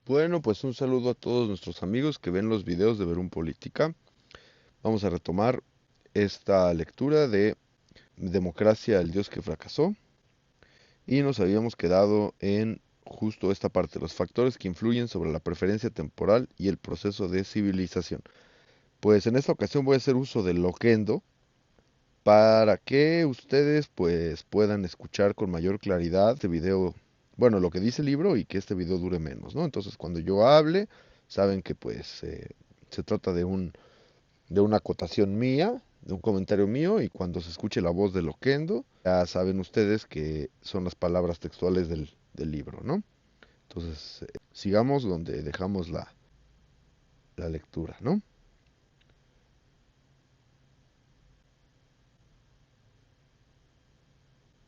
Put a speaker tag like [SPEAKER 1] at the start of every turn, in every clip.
[SPEAKER 1] Bueno, pues un saludo a todos nuestros amigos que ven los videos de Verum Política. Vamos a retomar esta lectura de Democracia, el Dios que fracasó. Y nos habíamos quedado en justo esta parte, los factores que influyen sobre la preferencia temporal y el proceso de civilización. Pues en esta ocasión voy a hacer uso del loquendo para que ustedes pues puedan escuchar con mayor claridad este video, bueno, lo que dice el libro y que este video dure menos, ¿no? Entonces cuando yo hable, saben que pues se trata de una acotación mía, de un comentario mío, y cuando se escuche la voz de Loquendo, ya saben ustedes que son las palabras textuales del libro, ¿no? Entonces, sigamos donde dejamos la lectura, ¿no?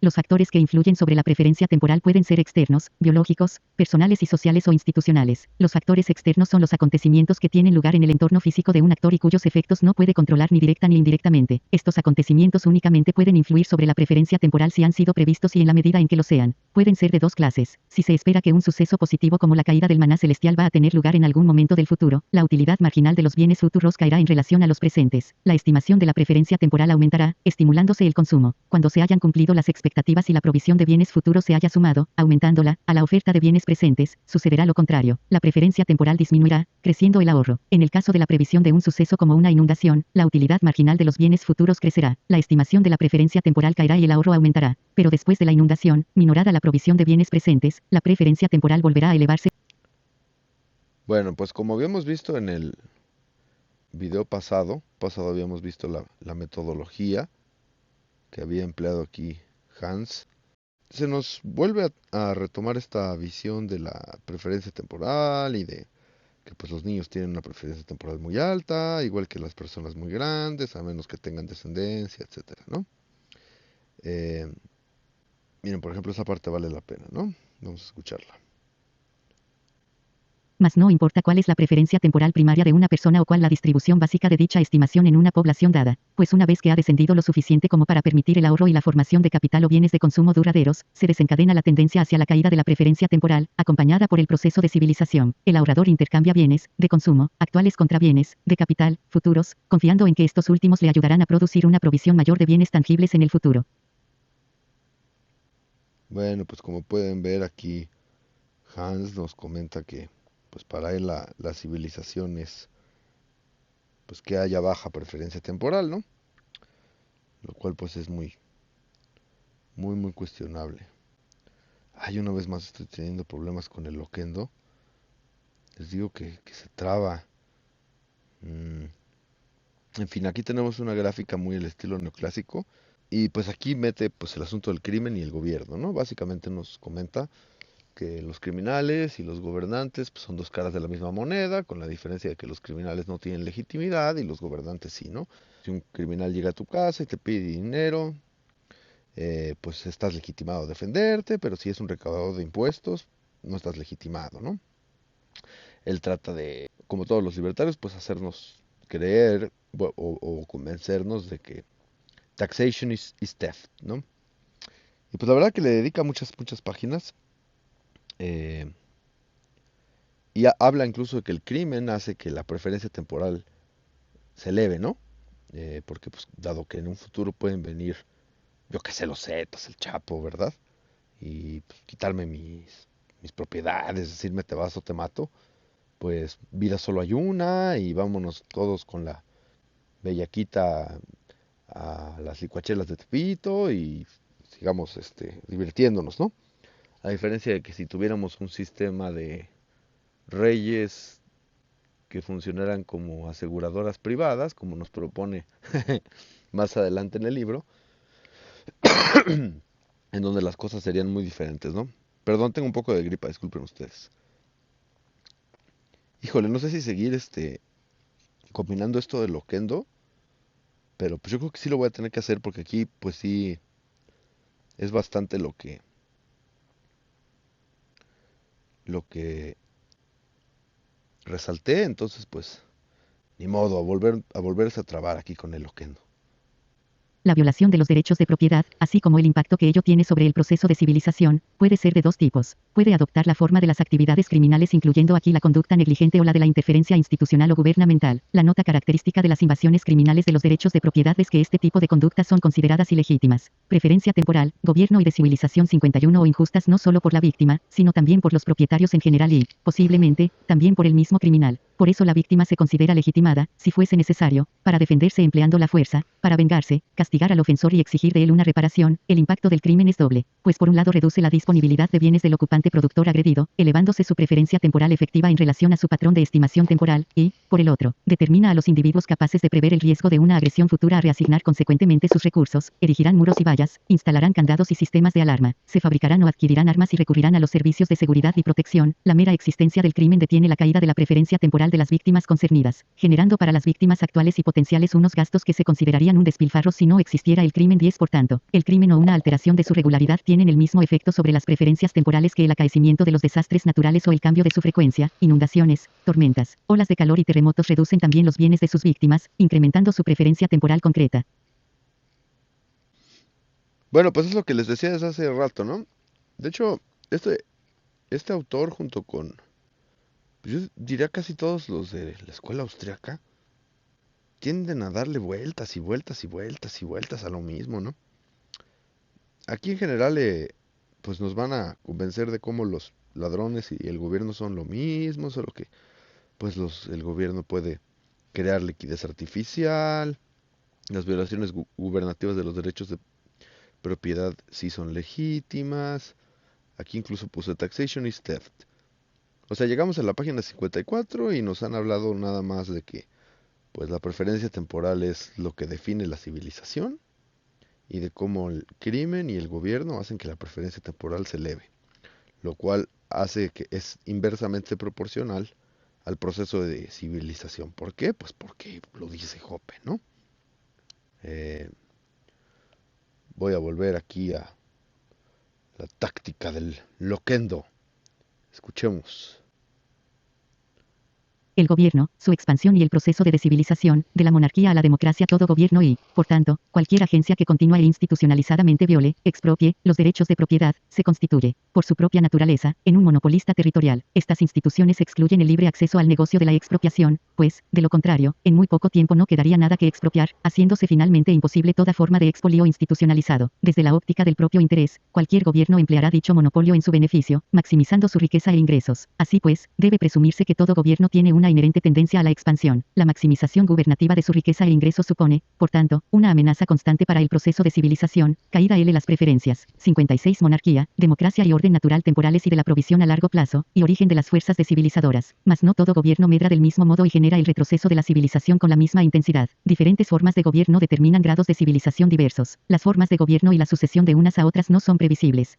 [SPEAKER 2] Los factores que influyen sobre la preferencia temporal pueden ser externos, biológicos, personales y sociales o institucionales. Los factores externos son los acontecimientos que tienen lugar en el entorno físico de un actor y cuyos efectos no puede controlar ni directa ni indirectamente. Estos acontecimientos únicamente pueden influir sobre la preferencia temporal si han sido previstos y en la medida en que lo sean. Pueden ser de dos clases. Si se espera que un suceso positivo como la caída del maná celestial va a tener lugar en algún momento del futuro, la utilidad marginal de los bienes futuros caerá en relación a los presentes. La estimación de la preferencia temporal aumentará, estimulándose el consumo. Cuando se hayan cumplido las expectativas y la provisión de bienes futuros se haya sumado, aumentándola, a la oferta de bienes presentes, sucederá lo contrario. La preferencia temporal disminuirá, creciendo el ahorro. En el caso de la previsión de un suceso como una inundación, la utilidad marginal de los bienes futuros crecerá. La estimación de la preferencia temporal caerá y el ahorro aumentará. Pero después de la inundación, minorada la provisión de bienes presentes, la preferencia temporal volverá a elevarse.
[SPEAKER 1] Bueno, pues como habíamos visto en el video pasado habíamos visto la metodología que había empleado aquí Hans. Se nos vuelve a retomar esta visión de la preferencia temporal y de que pues los niños tienen una preferencia temporal muy alta, igual que las personas muy grandes, a menos que tengan descendencia, etcétera, ¿no? Eh, Miren, por ejemplo, esa parte vale la pena, ¿no? Vamos a escucharla.
[SPEAKER 2] Mas no importa cuál es la preferencia temporal primaria de una persona o cuál la distribución básica de dicha estimación en una población dada, pues una vez que ha descendido lo suficiente como para permitir el ahorro y la formación de capital o bienes de consumo duraderos, se desencadena la tendencia hacia la caída de la preferencia temporal, acompañada por el proceso de civilización. El ahorrador intercambia bienes de consumo actuales contra bienes de capital futuros, confiando en que estos últimos le ayudarán a producir una provisión mayor de bienes tangibles en el futuro.
[SPEAKER 1] Bueno, pues como pueden ver aquí, Hans nos comenta que pues para él la civilización es pues que haya baja preferencia temporal, ¿no? Lo cual pues es muy cuestionable. Ay, una vez más estoy teniendo problemas con el loquendo. Les digo que se traba. Mm, En fin, aquí tenemos una gráfica muy al estilo neoclásico. Y pues aquí mete pues el asunto del crimen y el gobierno, ¿no? Básicamente nos comenta que los criminales y los gobernantes pues, son dos caras de la misma moneda, con la diferencia de que los criminales no tienen legitimidad y los gobernantes sí, ¿no? Si un criminal llega a tu casa y te pide dinero, pues estás legitimado a defenderte, pero si es un recaudador de impuestos, no estás legitimado, ¿no? Él trata de, como todos los libertarios, pues hacernos creer o convencernos de que taxation is theft, ¿no? Y pues la verdad que le dedica muchas páginas eh, y habla incluso de que el crimen hace que la preferencia temporal se eleve, ¿no? Porque pues dado que en un futuro pueden venir, yo qué sé, los Zetas, el Chapo, ¿verdad? Y pues, quitarme mis propiedades, decirme te vas o te mato, pues vida solo hay una y vámonos todos con la bellaquita a las licuachelas de Tepito y sigamos divirtiéndonos, ¿no? A diferencia de que si tuviéramos un sistema de reyes que funcionaran como aseguradoras privadas, como nos propone más adelante en el libro, en donde las cosas serían muy diferentes, ¿no? Perdón, tengo un poco de gripa, disculpen ustedes. Híjole, no sé si seguir combinando esto de Loquendo, pero pues yo creo que sí lo voy a tener que hacer porque aquí pues sí es bastante lo que resalté, entonces pues ni modo, a volverse a trabar aquí con el Loquendo.
[SPEAKER 2] La violación de los derechos de propiedad, así como el impacto que ello tiene sobre el proceso de civilización, puede ser de dos tipos. Puede adoptar la forma de las actividades criminales, incluyendo aquí la conducta negligente o la de la interferencia institucional o gubernamental. La nota característica de las invasiones criminales de los derechos de propiedad es que este tipo de conductas son consideradas ilegítimas. Preferencia temporal, gobierno y descivilización 51 o injustas no solo por la víctima, sino también por los propietarios en general y, posiblemente, también por el mismo criminal. Por eso la víctima se considera legitimada, si fuese necesario, para defenderse empleando la fuerza, para vengarse, castigar al ofensor y exigir de él una reparación. El impacto del crimen es doble, pues por un lado reduce la disponibilidad de bienes del ocupante productor agredido, elevándose su preferencia temporal efectiva en relación a su patrón de estimación temporal, y, por el otro, determina a los individuos capaces de prever el riesgo de una agresión futura a reasignar consecuentemente sus recursos, erigirán muros y vallas, instalarán candados y sistemas de alarma, se fabricarán o adquirirán armas y recurrirán a los servicios de seguridad y protección. La mera existencia del crimen detiene la caída de la preferencia temporal de las víctimas concernidas, generando para las víctimas actuales y potenciales unos gastos que se considerarían un despilfarro si no existiera el crimen. 10. Por tanto, el crimen o una alteración de su regularidad tienen el mismo efecto sobre las preferencias temporales que el acaecimiento de los desastres naturales o el cambio de su frecuencia. Inundaciones, tormentas, olas de calor y terremotos reducen también los bienes de sus víctimas, incrementando su preferencia temporal concreta.
[SPEAKER 1] Bueno, pues es lo que les decía desde hace rato, ¿no? De hecho, este autor junto con, pues yo diría casi todos los de la escuela austriaca, tienden a darle vueltas y vueltas y vueltas y vueltas a lo mismo, ¿no? Aquí en general, pues nos van a convencer de cómo los ladrones y el gobierno son lo mismo, solo que pues el gobierno puede crear liquidez artificial, las violaciones gubernativas de los derechos de propiedad sí son legítimas. Aquí incluso puse taxation is theft. O sea, llegamos a la página 54 y nos han hablado nada más de que pues la preferencia temporal es lo que define la civilización y de cómo el crimen y el gobierno hacen que la preferencia temporal se eleve, lo cual hace que es inversamente proporcional al proceso de civilización. ¿Por qué? Pues porque lo dice Hoppe, ¿no? Eh, Voy a volver aquí a la táctica del loquendo. Escuchemos.
[SPEAKER 2] El gobierno, su expansión y el proceso de descivilización, de la monarquía a la democracia. Todo gobierno y, por tanto, cualquier agencia que continua e institucionalizadamente viole, expropie, los derechos de propiedad, se constituye, por su propia naturaleza, en un monopolista territorial. Estas instituciones excluyen el libre acceso al negocio de la expropiación, pues, de lo contrario, en muy poco tiempo no quedaría nada que expropiar, haciéndose finalmente imposible toda forma de expolio institucionalizado. Desde la óptica del propio interés, cualquier gobierno empleará dicho monopolio en su beneficio, maximizando su riqueza e ingresos. Así pues, debe presumirse que todo gobierno tiene una inherente tendencia a la expansión. La maximización gubernativa de su riqueza e ingresos supone, por tanto, una amenaza constante para el proceso de civilización. Caída L. Las preferencias. 56. Monarquía, democracia y orden natural temporales y de la provisión a largo plazo, y origen de las fuerzas descivilizadoras. Mas no todo gobierno medra del mismo modo y genera el retroceso de la civilización con la misma intensidad. Diferentes formas de gobierno determinan grados de civilización diversos. Las formas de gobierno y la sucesión de unas a otras no son previsibles.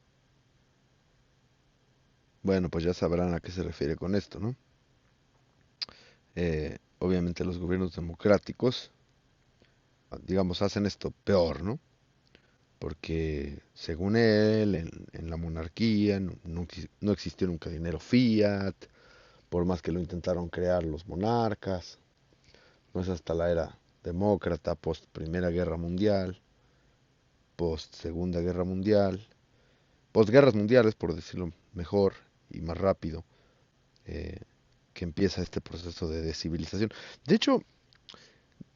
[SPEAKER 1] Bueno, pues ya sabrán a qué se refiere con esto, ¿no? Obviamente los gobiernos democráticos, digamos, hacen esto peor, ¿no? Porque según él, en la monarquía no existió nunca dinero fiat, por más que lo intentaron crear los monarcas, no es hasta la era demócrata, post Primera Guerra Mundial, post Segunda Guerra Mundial, post guerras mundiales, por decirlo mejor y más rápido, eh, que empieza este proceso de descivilización. De hecho,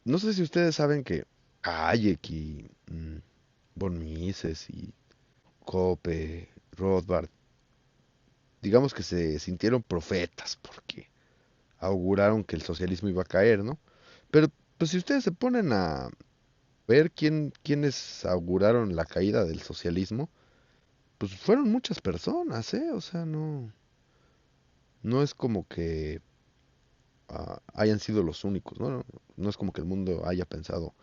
[SPEAKER 1] no sé si ustedes saben que Hayek y von Mises y Cope, Rothbard, digamos que se sintieron profetas porque auguraron que el socialismo iba a caer, ¿no? Pero pues si ustedes se ponen a ver quiénes auguraron la caída del socialismo, pues fueron muchas personas, ¿eh? O sea, no es como que hayan sido los únicos, ¿no? No es como que el mundo haya pensado,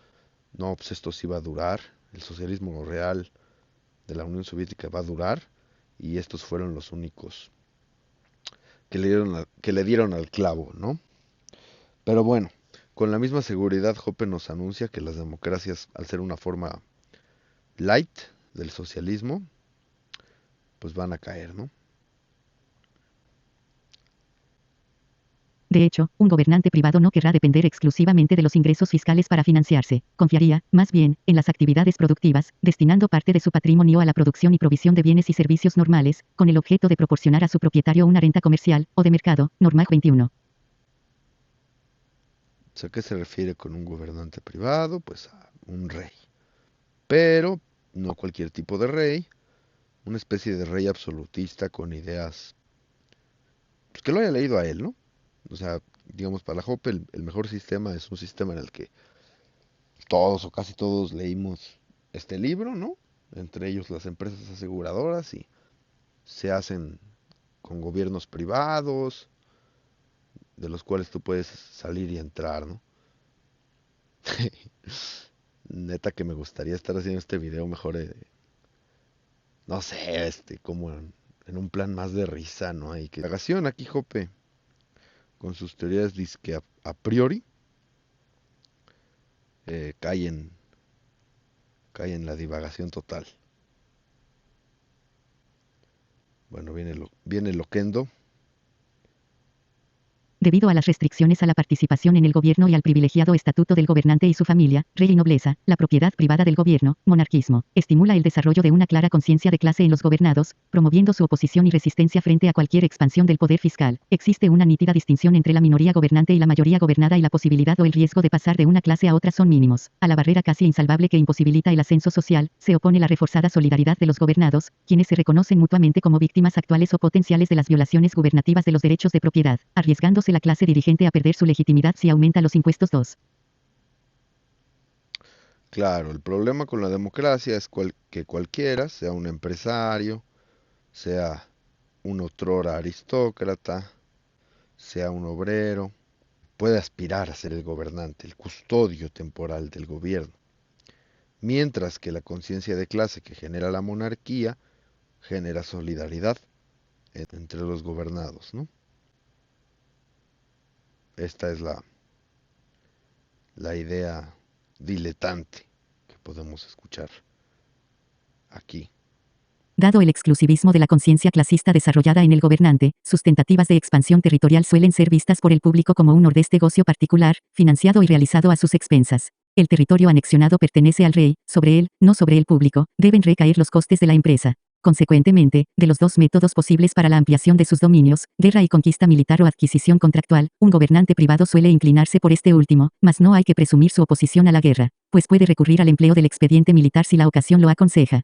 [SPEAKER 1] no, pues esto sí va a durar, el socialismo real de la Unión Soviética va a durar, y estos fueron los únicos que le dieron al clavo, ¿no? Pero bueno, con la misma seguridad, Hoppe nos anuncia que las democracias, al ser una forma light del socialismo, pues van a caer, ¿no?
[SPEAKER 2] De hecho, un gobernante privado no querrá depender exclusivamente de los ingresos fiscales para financiarse. Confiaría, más bien, en las actividades productivas, destinando parte de su patrimonio a la producción y provisión de bienes y servicios normales, con el objeto de proporcionar a su propietario una renta comercial o de mercado. Norma 21.
[SPEAKER 1] ¿A qué se refiere con un gobernante privado? Pues a un rey. Pero no cualquier tipo de rey, una especie de rey absolutista con ideas, pues que lo haya leído a él, ¿no? O sea, digamos, para la Jope el mejor sistema es un sistema en el que todos o casi todos leímos este libro, ¿no? Entre ellos las empresas aseguradoras y se hacen con gobiernos privados, de los cuales tú puedes salir y entrar, ¿no? Neta que me gustaría estar haciendo este video mejor, no sé, como en un plan más de risa, ¿no? Hay que divagación aquí, Jope, con sus teorías disque a priori, cae en la divagación total. Bueno, viene Loquendo.
[SPEAKER 2] Debido a las restricciones a la participación en el gobierno y al privilegiado estatuto del gobernante y su familia, rey y nobleza, la propiedad privada del gobierno, monarquismo, estimula el desarrollo de una clara conciencia de clase en los gobernados, promoviendo su oposición y resistencia frente a cualquier expansión del poder fiscal. Existe una nítida distinción entre la minoría gobernante y la mayoría gobernada y la posibilidad o el riesgo de pasar de una clase a otra son mínimos. A la barrera casi insalvable que imposibilita el ascenso social, se opone la reforzada solidaridad de los gobernados, quienes se reconocen mutuamente como víctimas actuales o potenciales de las violaciones gubernativas de los derechos de propiedad, arriesgándose la clase dirigente a perder su legitimidad si aumenta los impuestos. 2.
[SPEAKER 1] Claro, el problema con la democracia es que cualquiera, sea un empresario, sea un otrora aristócrata, sea un obrero, puede aspirar a ser el gobernante, el custodio temporal del gobierno, mientras que la conciencia de clase que genera la monarquía genera solidaridad entre los gobernados, ¿no? Esta es la idea diletante que podemos escuchar aquí.
[SPEAKER 2] Dado el exclusivismo de la conciencia clasista desarrollada en el gobernante, sus tentativas de expansión territorial suelen ser vistas por el público como un ordaz negocio particular, financiado y realizado a sus expensas. El territorio anexionado pertenece al rey, sobre él, no sobre el público, deben recaer los costes de la empresa. Consecuentemente, de los dos métodos posibles para la ampliación de sus dominios, guerra y conquista militar o adquisición contractual, un gobernante privado suele inclinarse por este último, mas no hay que presumir su oposición a la guerra, pues puede recurrir al empleo del expediente militar si la ocasión lo aconseja.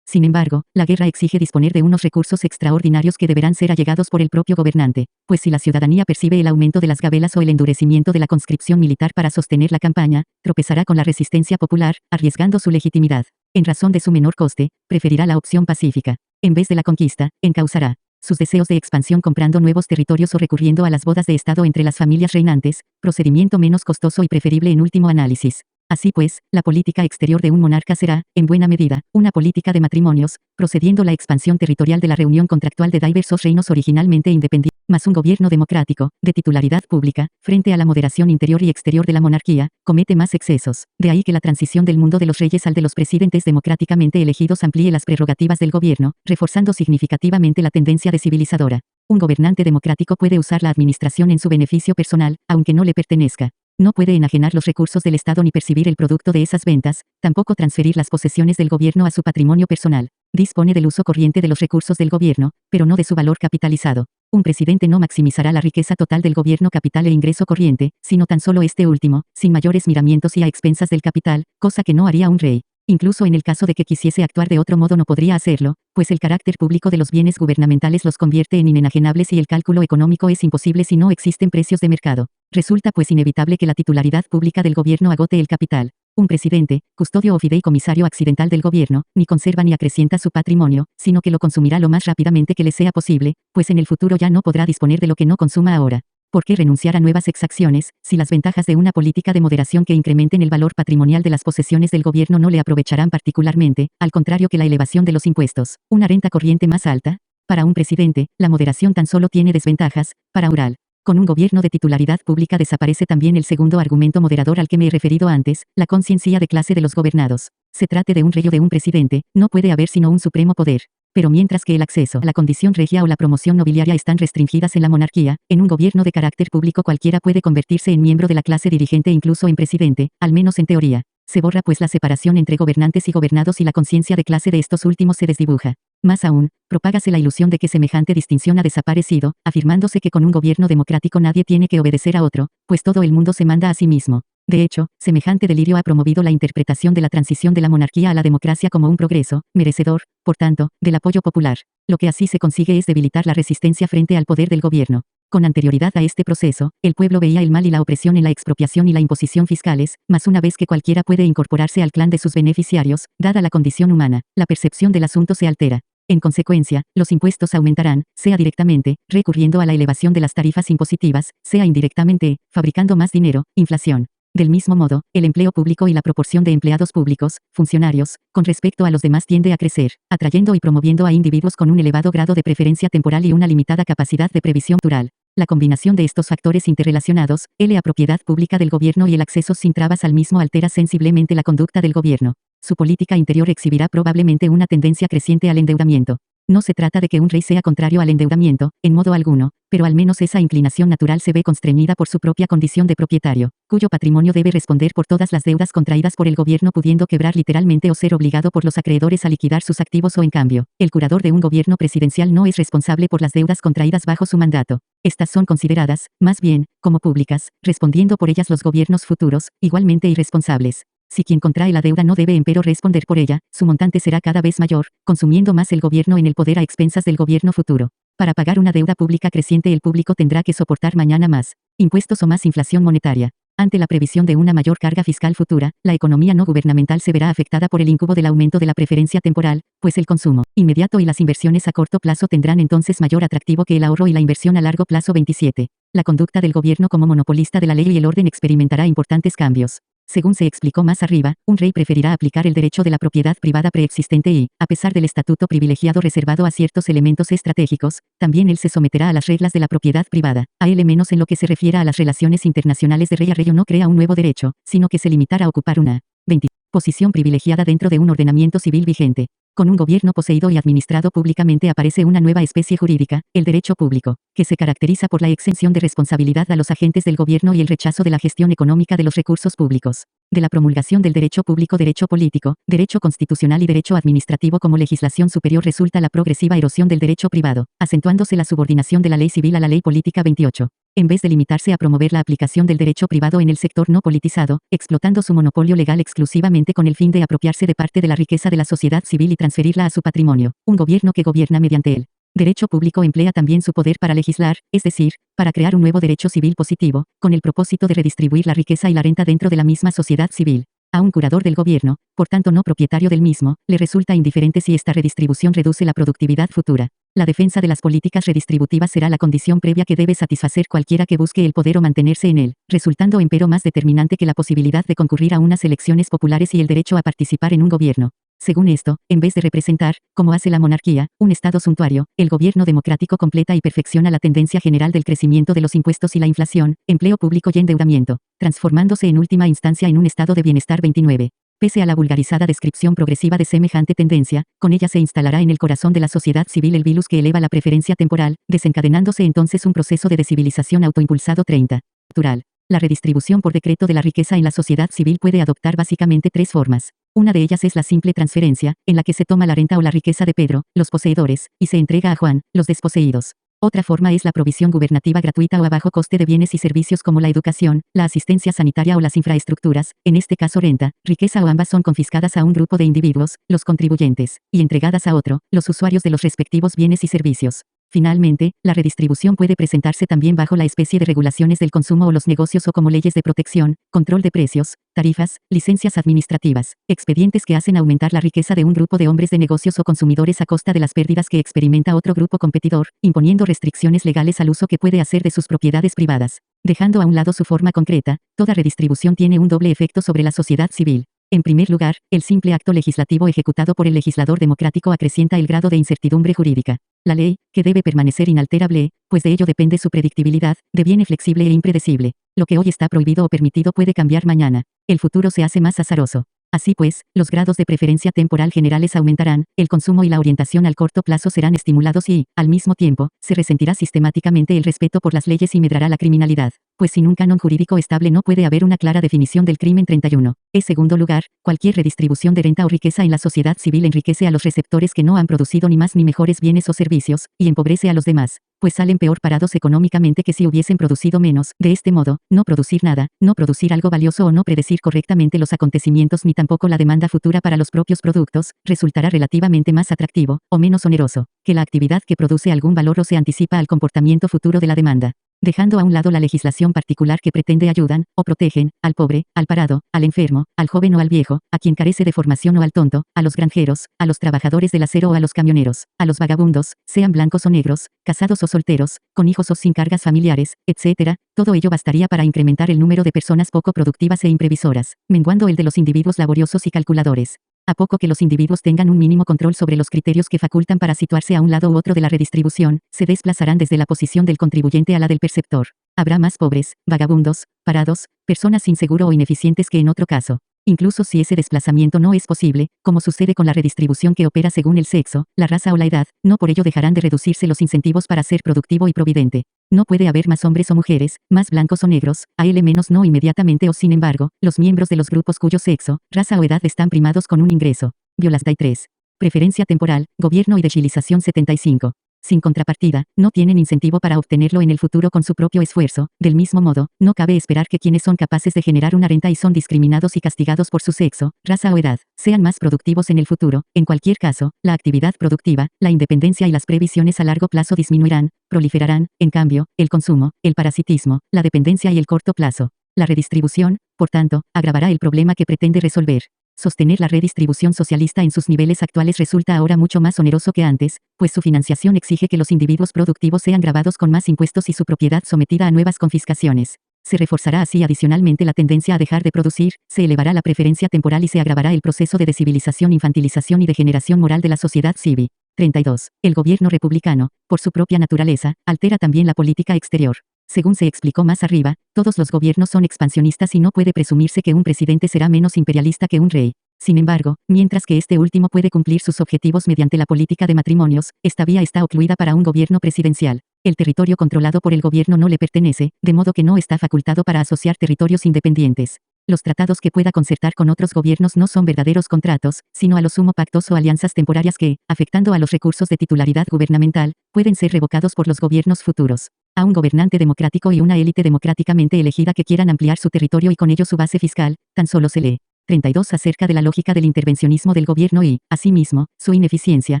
[SPEAKER 2] Sin embargo, la guerra exige disponer de unos recursos extraordinarios que deberán ser allegados por el propio gobernante, pues si la ciudadanía percibe el aumento de las gabelas o el endurecimiento de la conscripción militar para sostener la campaña, tropezará con la resistencia popular, arriesgando su legitimidad. En razón de su menor coste, preferirá la opción pacífica. En vez de la conquista, encauzará sus deseos de expansión comprando nuevos territorios o recurriendo a las bodas de Estado entre las familias reinantes, procedimiento menos costoso y preferible en último análisis. Así pues, la política exterior de un monarca será, en buena medida, una política de matrimonios, procediendo la expansión territorial de la reunión contractual de diversos reinos originalmente independientes, más un gobierno democrático, de titularidad pública, frente a la moderación interior y exterior de la monarquía, comete más excesos. De ahí que la transición del mundo de los reyes al de los presidentes democráticamente elegidos amplíe las prerrogativas del gobierno, reforzando significativamente la tendencia descivilizadora. Un gobernante democrático puede usar la administración en su beneficio personal, aunque no le pertenezca. No puede enajenar los recursos del Estado ni percibir el producto de esas ventas, tampoco transferir las posesiones del gobierno a su patrimonio personal. Dispone del uso corriente de los recursos del gobierno, pero no de su valor capitalizado. Un presidente no maximizará la riqueza total del gobierno capital e ingreso corriente, sino tan solo este último, sin mayores miramientos y a expensas del capital, cosa que no haría un rey. Incluso en el caso de que quisiese actuar de otro modo no podría hacerlo, pues el carácter público de los bienes gubernamentales los convierte en inenajenables y el cálculo económico es imposible si no existen precios de mercado. Resulta pues inevitable que la titularidad pública del gobierno agote el capital. Un presidente, custodio o fideicomisario accidental del gobierno, ni conserva ni acrecienta su patrimonio, sino que lo consumirá lo más rápidamente que le sea posible, pues en el futuro ya no podrá disponer de lo que no consuma ahora. ¿Por qué renunciar a nuevas exacciones, si las ventajas de una política de moderación que incrementen el valor patrimonial de las posesiones del gobierno no le aprovecharán particularmente, al contrario que la elevación de los impuestos? ¿Una renta corriente más alta? Para un presidente, la moderación tan solo tiene desventajas, para Ural. Con un gobierno de titularidad pública desaparece también el segundo argumento moderador al que me he referido antes, la conciencia de clase de los gobernados. Se trate de un rey o de un presidente, no puede haber sino un supremo poder. Pero mientras que el acceso a la condición regia o la promoción nobiliaria están restringidas en la monarquía, en un gobierno de carácter público cualquiera puede convertirse en miembro de la clase dirigente e incluso en presidente, al menos en teoría. Se borra pues la separación entre gobernantes y gobernados y la conciencia de clase de estos últimos se desdibuja. Más aún, propágase la ilusión de que semejante distinción ha desaparecido, afirmándose que con un gobierno democrático nadie tiene que obedecer a otro, pues todo el mundo se manda a sí mismo. De hecho, semejante delirio ha promovido la interpretación de la transición de la monarquía a la democracia como un progreso, merecedor, por tanto, del apoyo popular. Lo que así se consigue es debilitar la resistencia frente al poder del gobierno. Con anterioridad a este proceso, el pueblo veía el mal y la opresión en la expropiación y la imposición fiscales, mas una vez que cualquiera puede incorporarse al clan de sus beneficiarios, dada la condición humana, la percepción del asunto se altera. En consecuencia, los impuestos aumentarán, sea directamente, recurriendo a la elevación de las tarifas impositivas, sea indirectamente, fabricando más dinero, inflación. Del mismo modo, el empleo público y la proporción de empleados públicos, funcionarios, con respecto a los demás tiende a crecer, atrayendo y promoviendo a individuos con un elevado grado de preferencia temporal y una limitada capacidad de previsión natural. La combinación de estos factores interrelacionados, la propiedad pública del gobierno y el acceso sin trabas al mismo altera sensiblemente la conducta del gobierno. Su política interior exhibirá probablemente una tendencia creciente al endeudamiento. No se trata de que un rey sea contrario al endeudamiento, en modo alguno, pero al menos esa inclinación natural se ve constreñida por su propia condición de propietario, cuyo patrimonio debe responder por todas las deudas contraídas por el gobierno pudiendo quebrar literalmente o ser obligado por los acreedores a liquidar sus activos o en cambio, el curador de un gobierno presidencial no es responsable por las deudas contraídas bajo su mandato. Estas son consideradas, más bien, como públicas, respondiendo por ellas los gobiernos futuros, igualmente irresponsables. Si quien contrae la deuda no debe empero responder por ella, su montante será cada vez mayor, consumiendo más el gobierno en el poder a expensas del gobierno futuro. Para pagar una deuda pública creciente el público tendrá que soportar mañana más impuestos o más inflación monetaria. Ante la previsión de una mayor carga fiscal futura, la economía no gubernamental se verá afectada por el incubo del aumento de la preferencia temporal, pues el consumo inmediato y las inversiones a corto plazo tendrán entonces mayor atractivo que el ahorro y la inversión a largo plazo. 27. La conducta del gobierno como monopolista de la ley y el orden experimentará importantes cambios. Según se explicó más arriba, un rey preferirá aplicar el derecho de la propiedad privada preexistente y, a pesar del estatuto privilegiado reservado a ciertos elementos estratégicos, también él se someterá a las reglas de la propiedad privada. A él menos en lo que se refiera a las relaciones internacionales de rey a rey no crea un nuevo derecho, sino que se limitará a ocupar una 20. Posición privilegiada dentro de un ordenamiento civil vigente. Con un gobierno poseído y administrado públicamente aparece una nueva especie jurídica, el derecho público, que se caracteriza por la exención de responsabilidad a los agentes del gobierno y el rechazo de la gestión económica de los recursos públicos. De la promulgación del derecho público, derecho político, derecho constitucional y derecho administrativo como legislación superior resulta la progresiva erosión del derecho privado, acentuándose la subordinación de la ley civil a la ley política. 28. En vez de limitarse a promover la aplicación del derecho privado en el sector no politizado, explotando su monopolio legal exclusivamente con el fin de apropiarse de parte de la riqueza de la sociedad civil y transferirla a su patrimonio, un gobierno que gobierna mediante él. Derecho público emplea también su poder para legislar, es decir, para crear un nuevo derecho civil positivo, con el propósito de redistribuir la riqueza y la renta dentro de la misma sociedad civil. A un curador del gobierno, por tanto no propietario del mismo, le resulta indiferente si esta redistribución reduce la productividad futura. La defensa de las políticas redistributivas será la condición previa que debe satisfacer cualquiera que busque el poder o mantenerse en él, resultando empero más determinante que la posibilidad de concurrir a unas elecciones populares y el derecho a participar en un gobierno. Según esto, en vez de representar, como hace la monarquía, un Estado suntuario, el gobierno democrático completa y perfecciona la tendencia general del crecimiento de los impuestos y la inflación, empleo público y endeudamiento, transformándose en última instancia en un estado de bienestar. 29. Pese a la vulgarizada descripción progresiva de semejante tendencia, con ella se instalará en el corazón de la sociedad civil el virus que eleva la preferencia temporal, desencadenándose entonces un proceso de descivilización autoimpulsado. 30. Natural. La redistribución por decreto de la riqueza en la sociedad civil puede adoptar básicamente tres formas. Una de ellas es la simple transferencia, en la que se toma la renta o la riqueza de Pedro, los poseedores, y se entrega a Juan, los desposeídos. Otra forma es la provisión gubernativa gratuita o a bajo coste de bienes y servicios como la educación, la asistencia sanitaria o las infraestructuras, en este caso renta, riqueza o ambas son confiscadas a un grupo de individuos, los contribuyentes, y entregadas a otro, los usuarios de los respectivos bienes y servicios. Finalmente, la redistribución puede presentarse también bajo la especie de regulaciones del consumo o los negocios o como leyes de protección, control de precios, tarifas, licencias administrativas, expedientes que hacen aumentar la riqueza de un grupo de hombres de negocios o consumidores a costa de las pérdidas que experimenta otro grupo competidor, imponiendo restricciones legales al uso que puede hacer de sus propiedades privadas. Dejando a un lado su forma concreta, toda redistribución tiene un doble efecto sobre la sociedad civil. En primer lugar, el simple acto legislativo ejecutado por el legislador democrático acrecienta el grado de incertidumbre jurídica. La ley, que debe permanecer inalterable, pues de ello depende su predictibilidad, deviene flexible e impredecible. Lo que hoy está prohibido o permitido puede cambiar mañana. El futuro se hace más azaroso. Así pues, los grados de preferencia temporal generales aumentarán, el consumo y la orientación al corto plazo serán estimulados y, al mismo tiempo, se resentirá sistemáticamente el respeto por las leyes y medrará la criminalidad, pues sin un canon jurídico estable no puede haber una clara definición del crimen. 31. En segundo lugar, cualquier redistribución de renta o riqueza en la sociedad civil enriquece a los receptores que no han producido ni más ni mejores bienes o servicios, y empobrece a los demás, pues salen peor parados económicamente que si hubiesen producido menos. De este modo, no producir nada, no producir algo valioso o no predecir correctamente los acontecimientos ni tampoco la demanda futura para los propios productos, resultará relativamente más atractivo, o menos oneroso, que la actividad que produce algún valor o se anticipa al comportamiento futuro de la demanda. Dejando a un lado la legislación particular que pretende ayudan, o protegen, al pobre, al parado, al enfermo, al joven o al viejo, a quien carece de formación o al tonto, a los granjeros, a los trabajadores del acero o a los camioneros, a los vagabundos, sean blancos o negros, casados o solteros, con hijos o sin cargas familiares, etc., todo ello bastaría para incrementar el número de personas poco productivas e imprevisoras, menguando el de los individuos laboriosos y calculadores. A poco que los individuos tengan un mínimo control sobre los criterios que facultan para situarse a un lado u otro de la redistribución, se desplazarán desde la posición del contribuyente a la del perceptor. Habrá más pobres, vagabundos, parados, personas sin seguro o ineficientes que en otro caso. Incluso si ese desplazamiento no es posible, como sucede con la redistribución que opera según el sexo, la raza o la edad, no por ello dejarán de reducirse los incentivos para ser productivo y providente. No puede haber más hombres o mujeres, más blancos o negros, a L menos no inmediatamente o sin embargo, los miembros de los grupos cuyo sexo, raza o edad están primados con un ingreso. Violasday 3. Preferencia temporal, gobierno y desilización 75. Sin contrapartida, no tienen incentivo para obtenerlo en el futuro con su propio esfuerzo. Del mismo modo, no cabe esperar que quienes son capaces de generar una renta y son discriminados y castigados por su sexo, raza o edad, sean más productivos en el futuro. En cualquier caso, la actividad productiva, la independencia y las previsiones a largo plazo disminuirán, proliferarán, en cambio, el consumo, el parasitismo, la dependencia y el corto plazo. La redistribución, por tanto, agravará el problema que pretende resolver. Sostener la redistribución socialista en sus niveles actuales resulta ahora mucho más oneroso que antes, pues su financiación exige que los individuos productivos sean gravados con más impuestos y su propiedad sometida a nuevas confiscaciones. Se reforzará así adicionalmente la tendencia a dejar de producir, se elevará la preferencia temporal y se agravará el proceso de descivilización, infantilización y degeneración moral de la sociedad civil. 32. El gobierno republicano, por su propia naturaleza, altera también la política exterior. Según se explicó más arriba, todos los gobiernos son expansionistas y no puede presumirse que un presidente será menos imperialista que un rey. Sin embargo, mientras que este último puede cumplir sus objetivos mediante la política de matrimonios, esta vía está ocluida para un gobierno presidencial. El territorio controlado por el gobierno no le pertenece, de modo que no está facultado para asociar territorios independientes. Los tratados que pueda concertar con otros gobiernos no son verdaderos contratos, sino a lo sumo pactos o alianzas temporarias que, afectando a los recursos de titularidad gubernamental, pueden ser revocados por los gobiernos futuros. A un gobernante democrático y una élite democráticamente elegida que quieran ampliar su territorio y con ello su base fiscal, tan solo se lee. 32 acerca de la lógica del intervencionismo del gobierno y, asimismo, su ineficiencia,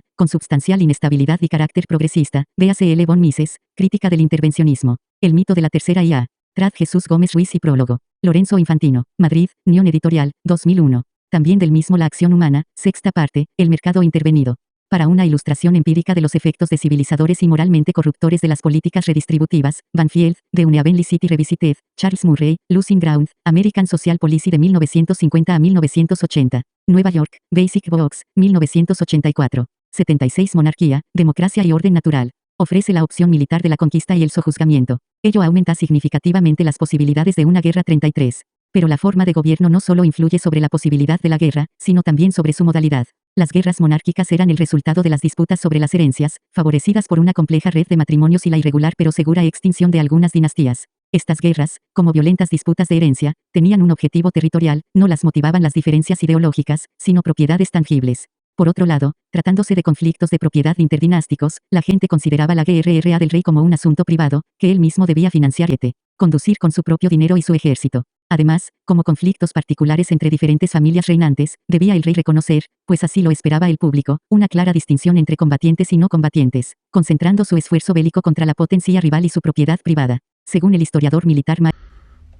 [SPEAKER 2] con substancial inestabilidad y carácter progresista, véase L. von Mises, Crítica del intervencionismo. El mito de la tercera IA. Trad Jesús Gómez Ruiz y prólogo. Lorenzo Infantino, Madrid, Unión Editorial, 2001. También del mismo La acción humana, sexta parte, el mercado intervenido. Para una ilustración empírica de los efectos descivilizadores y moralmente corruptores de las políticas redistributivas, Banfield, The Unevenly City Revisited, Charles Murray, Losing Ground, American Social Policy de 1950 a 1980. Nueva York, Basic Box, 1984. 76 Monarquía, democracia y orden natural. Ofrece la opción militar de la conquista y el sojuzgamiento. Ello aumenta significativamente las posibilidades de una guerra. 33. Pero la forma de gobierno no solo influye sobre la posibilidad de la guerra, sino también sobre su modalidad. Las guerras monárquicas eran el resultado de las disputas sobre las herencias, favorecidas por una compleja red de matrimonios y la irregular pero segura extinción de algunas dinastías. Estas guerras, como violentas disputas de herencia, tenían un objetivo territorial, no las motivaban las diferencias ideológicas, sino propiedades tangibles. Por otro lado, tratándose de conflictos de propiedad interdinásticos, la gente consideraba la guerra del rey como un asunto privado, que él mismo debía financiar y conducir con su propio dinero y su ejército. Además, como conflictos particulares entre diferentes familias reinantes, debía el rey reconocer, pues así lo esperaba el público, una clara distinción entre combatientes y no combatientes, concentrando su esfuerzo bélico contra la potencia rival y su propiedad privada. Según el historiador militar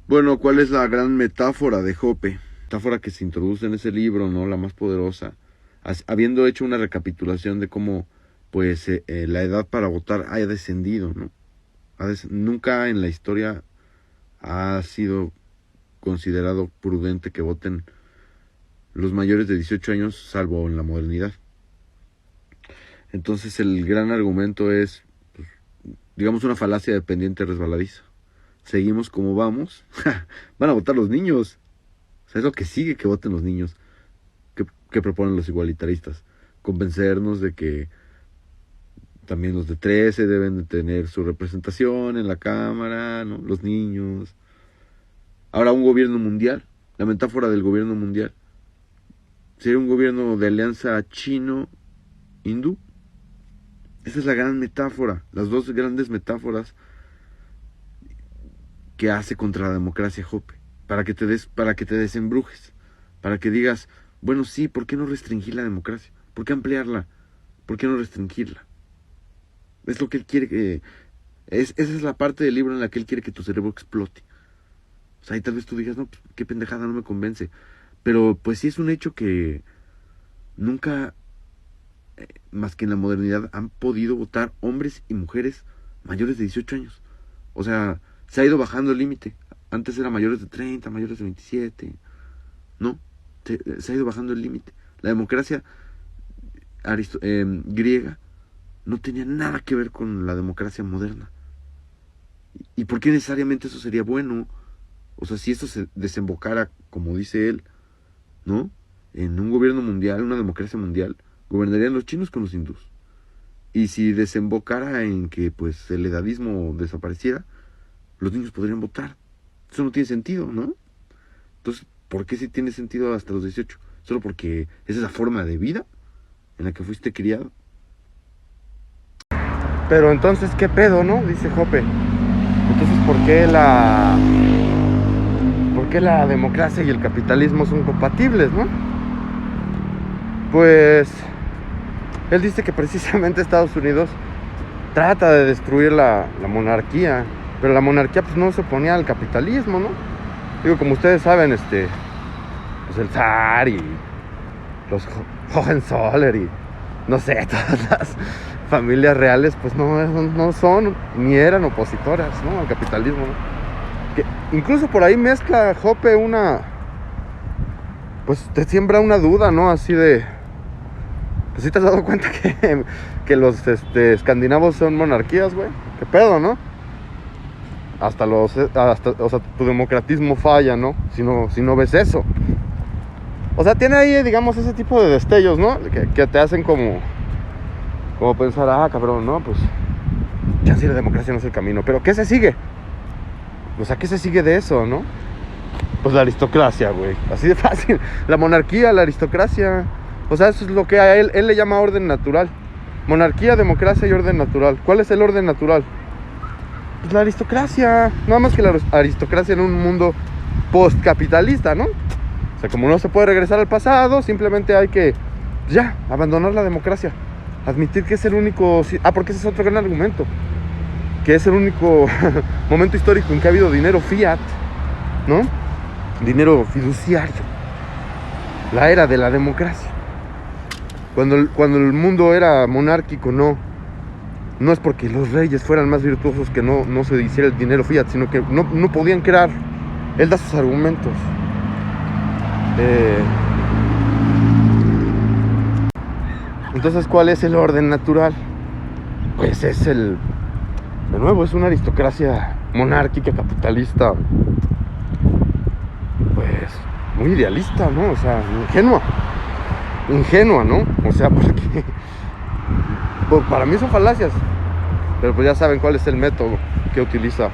[SPEAKER 1] Bueno, ¿cuál es la gran metáfora de Jope? Metáfora que se introduce en ese libro, ¿no? La más poderosa. Habiendo hecho una recapitulación de cómo, pues, la edad para votar haya descendido, ¿no? Nunca en la historia ha sido considerado prudente que voten los mayores de 18 años, salvo en la modernidad. Entonces el gran argumento es, pues, digamos, una falacia de pendiente resbaladiza. Seguimos como vamos, van a votar los niños. O sea, es lo que sigue, que voten los niños. ¿qué proponen los igualitaristas? Convencernos de que también los de 13 deben de tener su representación en la Cámara, ¿no? Los niños. Ahora un gobierno mundial, la metáfora del gobierno mundial, sería un gobierno de alianza chino-hindú. Esa es la gran metáfora, las dos grandes metáforas que hace contra la democracia Jope, para que te desembrujes, para que digas, bueno, sí, ¿por qué no restringir la democracia? ¿Por qué ampliarla? ¿Por qué no restringirla? Es lo que él quiere que... esa es la parte del libro en la que él quiere que tu cerebro explote. O sea, y tal vez tú digas, no, pues, qué pendejada, no me convence. Pero pues sí es un hecho que nunca, más que en la modernidad, han podido votar hombres y mujeres mayores de 18 años. O sea, se ha ido bajando el límite. Antes era mayores de 30, mayores de 27. No, se ha ido bajando el límite. La democracia griega no tenía nada que ver con la democracia moderna. ¿Y por qué necesariamente eso sería bueno? O sea, si esto se desembocara, como dice él, ¿no? En un gobierno mundial, una democracia mundial, gobernarían los chinos con los hindús. Y si desembocara en que pues el edadismo desapareciera, los niños podrían votar. Eso no tiene sentido, ¿no? Entonces, ¿por qué sí tiene sentido hasta los 18? ¿Solo porque esa es la forma de vida en la que fuiste criado?
[SPEAKER 3] Pero entonces, ¿qué pedo, no? Dice Jope. Entonces, ¿por qué la democracia y el capitalismo son compatibles, no? Pues él dice que precisamente Estados Unidos trata de destruir la monarquía, pero la monarquía pues no se oponía al capitalismo, ¿no? Digo, como ustedes saben, pues el zar y los Hohenzoller y no sé, todas las familias reales pues no son ni eran opositoras, ¿no? Al capitalismo, ¿no? Que incluso por ahí mezcla Jope pues te siembra una duda, ¿no? Así de, pues sí te has dado cuenta que los escandinavos son monarquías, güey. ¿Qué pedo, no? O sea, tu democratismo falla, ¿no? Si no ves eso. O sea, tiene ahí, digamos, ese tipo de destellos, ¿no? Que te hacen como pensar, cabrón, ¿no? Pues ya sí, la democracia no es el camino. Pero ¿qué se sigue? O sea, ¿qué se sigue de eso, no? Pues la aristocracia, güey. Así de fácil. La monarquía, la aristocracia. O sea, eso es lo que a él le llama orden natural. Monarquía, democracia y orden natural. ¿Cuál es el orden natural? Pues la aristocracia. Nada más que la aristocracia en un mundo postcapitalista, ¿no? O sea, como no se puede regresar al pasado, simplemente hay que, ya, abandonar la democracia. Admitir que es el único... porque ese es otro gran argumento. Que es el único momento histórico en que ha habido dinero fiat, ¿no? Dinero fiduciario. La era de la democracia. Cuando el mundo era monárquico, no es porque los reyes fueran más virtuosos que no se hiciera el dinero fiat, sino que no podían crear. Él da sus argumentos. Entonces, ¿cuál es el orden natural? Pues de nuevo, es una aristocracia monárquica, capitalista, pues muy idealista, ¿no? O sea, ingenua, ¿no? O sea, porque pues, para mí son falacias, pero pues ya saben cuál es el método que utiliza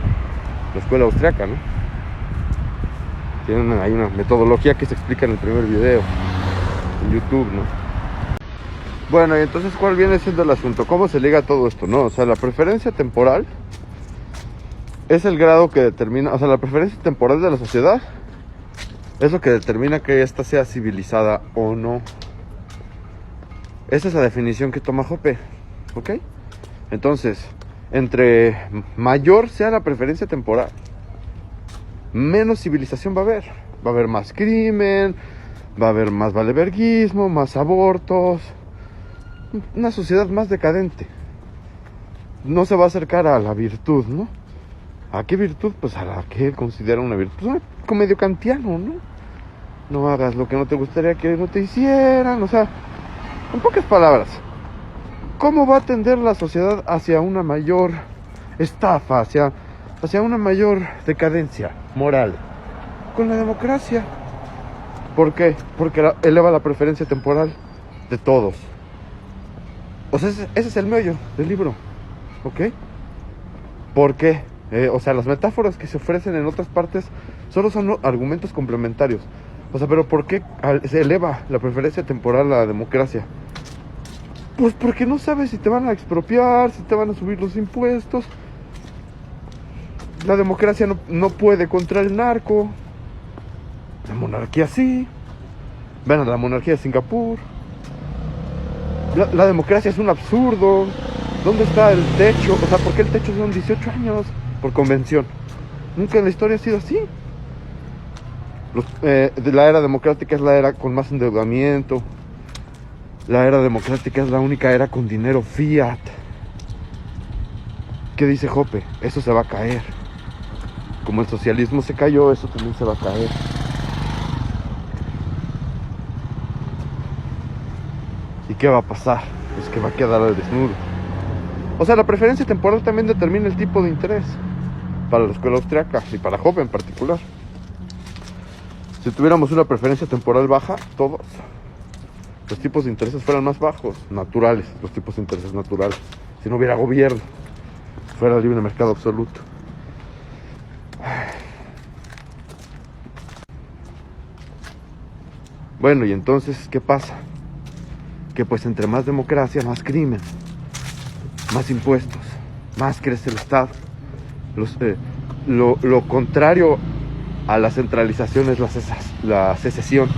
[SPEAKER 3] la escuela austriaca, ¿no? Hay una metodología que se explica en el primer video en YouTube, ¿no? Bueno, y entonces, ¿cuál viene siendo el asunto? ¿Cómo se liga todo esto, no? O sea, la preferencia temporal es el grado que determina... O sea, la preferencia temporal de la sociedad es lo que determina que ésta sea civilizada o no. Esa es la definición que toma Jope, ¿ok? Entonces, entre mayor sea la preferencia temporal, menos civilización va a haber. Va a haber más crimen, va a haber más valeverguismo, más abortos. Una sociedad más decadente. No se va a acercar a la virtud, ¿no? ¿A qué virtud? Pues a la que él considera una virtud. Pues como medio kantiano, ¿no? No hagas lo que no te gustaría que no te hicieran. O sea, en pocas palabras, ¿cómo va a tender la sociedad hacia una mayor estafa, hacia una mayor decadencia moral? Con la democracia. ¿Por qué? Porque eleva la preferencia temporal de todos. O sea, ese es el meollo del libro. ¿Ok? ¿Por qué? O sea, las metáforas que se ofrecen en otras partes solo son argumentos complementarios. O sea, pero ¿por qué se eleva la preferencia temporal a la democracia? Pues porque no sabes si te van a expropiar, si te van a subir los impuestos. La democracia no puede contra el narco. La monarquía sí. Ven a la monarquía de Singapur. La democracia es un absurdo. ¿Dónde está el techo? O sea, ¿por qué el techo son 18 años? Por convención. Nunca en la historia ha sido así. La era democrática es la era con más endeudamiento. La era democrática es la única era con dinero fiat. ¿Qué dice Hoppe? Eso se va a caer. Como el socialismo se cayó, eso también se va a caer. ¿Y qué va a pasar? Pues que va a quedar al desnudo. O sea, la preferencia temporal también determina el tipo de interés para la escuela austriaca y para Hoppe en particular. Si tuviéramos una preferencia temporal baja, todos los tipos de intereses fueran más bajos, naturales, los tipos de intereses naturales. Si no hubiera gobierno, fuera libre mercado absoluto. Bueno, y entonces, ¿qué pasa? Que pues entre más democracia, más crimen, más impuestos, más crece el Estado. Lo contrario a la centralización es la secesión.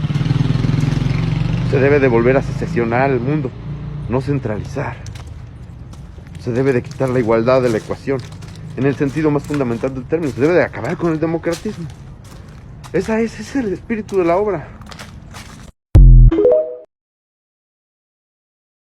[SPEAKER 3] Se debe de volver a secesionar el mundo, no centralizar. Se debe de quitar la igualdad de la ecuación, en el sentido más fundamental del término. Se debe de acabar con el democratismo. Ese es el espíritu de la obra.